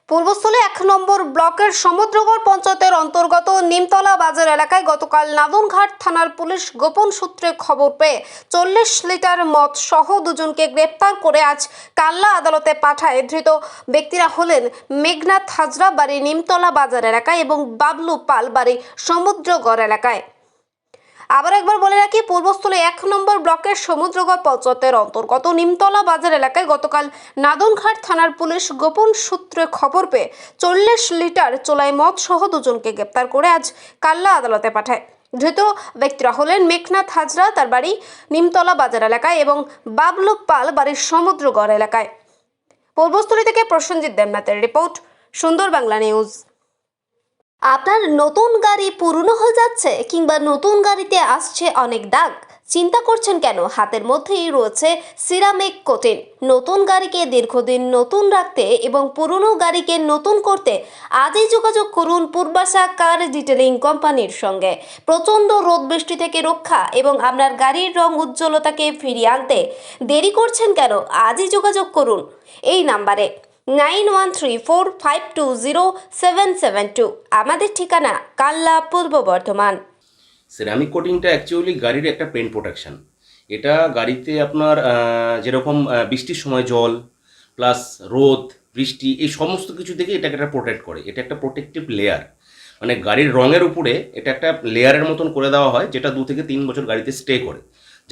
পূর্বস্থলী ১ নম্বর ব্লকের সমুদ্রগড় পঞ্চায়েতের অন্তর্গত নিমতলা বাজার এলাকায় গতকাল নাদনঘাট থানার পুলিশ গোপন সূত্রে খবর পেয়ে ৪০ লিটার মদ সহ দুজনকে গ্রেপ্তার করে আজ কাল্লা আদালতে পাঠায়। ধৃত ব্যক্তিরা হলেন মেঘনাথ হাজরা, বাড়ি নিমতলা বাজার এলাকায়, এবং বাবলু পাল, বাড়ি সমুদ্রগড় এলাকায়। আবার একবার বলে রাখি, পূর্বস্থলী ১ নম্বর ব্লকের সমুদ্রগড় পঞ্চায়েতের অন্তর্গত নিমতলা বাজার এলাকায় গতকাল নাদনঘাট থানার পুলিশ গোপন সূত্রে খবর পেয়ে ৪০ লিটার চোলাই মদ সহ দুজনকে গ্রেপ্তার করে আজ কাল্লা আদালতে পাঠায়। ধৃত ব্যক্তিরা হলেন মেঘনাথ হাজরা, তার বাড়ি নিমতলা বাজার এলাকায়, এবং বাবলু পাল, বাড়ির সমুদ্রগড় এলাকায়। পূর্বস্থলী থেকে প্রসেনজিৎ দেবনাথের রিপোর্ট, সুন্দর বাংলা নিউজ। আপনার নতুন গাড়ি পুরনো হয়ে যাচ্ছে কিংবা নতুন গাড়িতে আসছে অনেক দাগ, চিন্তা করছেন কেন? হাতের মধ্যেই রয়েছে সিরামিক কোটিং। নতুন গাড়িকে দীর্ঘদিন নতুন রাখতে এবং পুরনো গাড়িকে নতুন করতে আজই যোগাযোগ করুন পূর্বাশা কার ডিটেলিং কোম্পানির সঙ্গে। প্রচণ্ড রোদ বৃষ্টি থেকে রক্ষা এবং আপনার গাড়ির রং উজ্জ্বলতাকে ফিরিয়ে আনতে দেরি করছেন কেন? আজই যোগাযোগ করুন এই নাম্বারে 9134520772। আমাদের ঠিকানা কাল্লা, পূর্ব বর্ধমান। সিরামিক কোটিংটা অ্যাকচুয়ালি গাড়ির একটা পেইন্ট প্রোটেকশন। এটা গাড়িতে আপনার যেরকম বৃষ্টির সময় জল প্লাস রোদ বৃষ্টি এই সমস্ত কিছু থেকে এটাকে একটা প্রোটেক্ট করে। এটা একটা প্রোটেক্টিভ লেয়ার, মানে গাড়ির রঙের উপরে এটা একটা লেয়ারের মতন করে দেওয়া হয়, যেটা 2 থেকে 3 বছর গাড়িতে স্টে করে,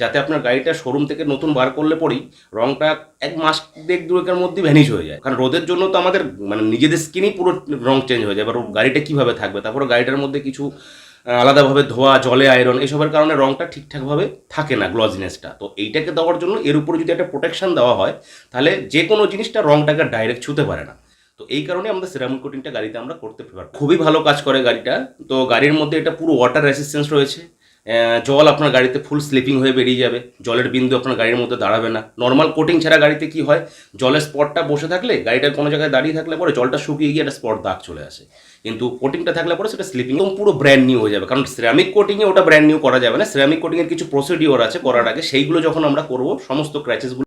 যাতে আপনার গাড়িটা শোরুম থেকে নতুন বার করলে পরেই রঙটা 1 মাস 1-2 মধ্যে ভ্যানিশ হয়ে যায়। কারণ রোদের জন্য তো আমাদের মানে নিজেদের স্কিনই পুরো রং চেঞ্জ হয়ে যায়। এবার গাড়িটা কীভাবে থাকবে, তারপরে গাড়িটার মধ্যে কিছু আলাদাভাবে ধোয়া, জলে আয়রন, এসবের কারণে রঙটা ঠিকঠাকভাবে থাকে না, গ্লজিনেসটা। তো এইটাকে দেওয়ার জন্য এর উপরে যদি একটা প্রোটেকশন দেওয়া হয়, তাহলে যে কোনো জিনিসটা রঙটাকে ডাইরেক্ট ছুঁতে পারে না। তো এই কারণে আমাদের সিরামিক কোটিংটা গাড়িতে আমরা করতে প্রেফার। খুবই ভালো কাজ করে গাড়িটা। তো গাড়ির মধ্যে এটা পুরো ওয়াটার রেসিস্ট্যান্স রয়েছে। জল আপনার গাড়িতে ফুল স্লিপিং হয়ে বেরিয়ে যাবে, জলের বিন্দু আপনার গাড়ির মধ্যে দাঁড়াবে না। নর্মাল কোটিং ছাড়া গাড়িতে কি হয়, জলের স্পটটা বসে থাকলে গাড়িটার কোনো জায়গায় দাঁড়িয়ে থাকলে পরে জলটা শুকিয়ে গিয়ে একটা স্পট দাগ চলে আসে, কিন্তু কোটিংটা থাকলে পরে সেটা স্লিপিং এবং পুরো ব্র্যান্ড নিউ হয়ে যাবে। কারণ সিরামিক কোটিংয়ে ওটা ব্র্যান্ড নিউ করা যাবে না, সিরামিক কোটিংয়ের কিছু প্রসিডিওর আছে করার আগে, সেইগুলো যখন আমরা করবো সমস্ত ক্র্যাচেসগুলো